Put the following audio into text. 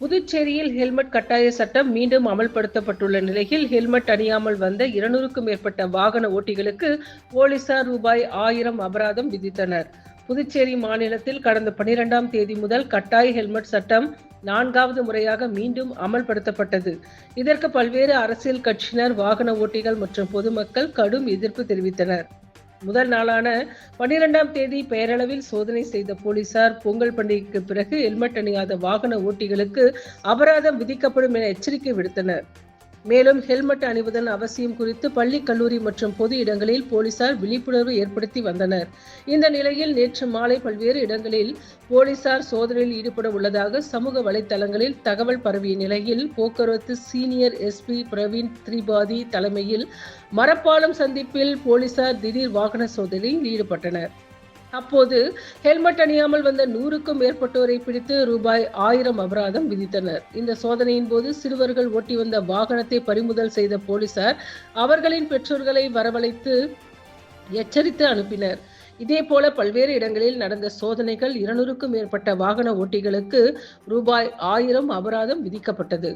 புதுச்சேரியில் ஹெல்மெட் கட்டாய சட்டம் மீண்டும் அமல்படுத்தப்பட்டுள்ள நிலையில் ஹெல்மெட் அணியாமல் வந்த 200க்கும் மேற்பட்ட வாகன ஓட்டிகளுக்கு போலீசார் ரூபாய் 1000 அபராதம் விதித்தனர். புதுச்சேரி மாநிலத்தில் கடந்த 12ஆம் தேதி முதல் கட்டாய ஹெல்மெட் சட்டம் 4வது முறையாக மீண்டும் அமல்படுத்தப்பட்டது. இதற்கு பல்வேறு அரசியல் கட்சியினர், வாகன ஓட்டிகள் மற்றும் பொதுமக்கள் கடும் எதிர்ப்பு தெரிவித்தனர். முதல் நாளான 12ஆம் தேதி பெயரளவில் சோதனை செய்த போலீசார் பொங்கல் பண்டிகைக்கு பிறகு ஹெல்மெட் அணியாத வாகன ஓட்டிகளுக்கு அபராதம் விதிக்கப்படும் என எச்சரிக்கை விடுத்தனர். மேலும் ஹெல்மெட் அணிவதன் அவசியம் குறித்து பள்ளி, கல்லூரி மற்றும் பொது இடங்களில் போலீசார் விழிப்புணர்வு ஏற்படுத்தி வந்தனர். இந்த நிலையில் நேற்று மாலை பல்வேறு இடங்களில் போலீசார் சோதனையில் ஈடுபட உள்ளதாக சமூக வலைதளங்களில் தகவல் பரவிய நிலையில் போக்குவரத்து சீனியர் எஸ்பி பிரவீன் திரிபாதி தலைமையில் மரப்பாலம் சந்திப்பில் போலீசார் திடீர் வாகன சோதனையில் ஈடுபட்டனர். அப்போது ஹெல்மெட் அணியாமல் வந்த 100க்கும் மேற்பட்டோரை பிடித்து ரூபாய் 1000 அபராதம் விதித்தனர். இந்த சோதனையின் போது சிறுவர்கள் ஓட்டி வந்த வாகனத்தை பறிமுதல் செய்த போலீசார் அவர்களின் பெற்றோர்களை வரவழைத்து எச்சரித்து அனுப்பினர். இதேபோல பல்வேறு இடங்களில் நடந்த சோதனைகள் 200க்கும் மேற்பட்ட வாகன ஓட்டிகளுக்கு ரூபாய் 1000 அபராதம் விதிக்கப்பட்டது.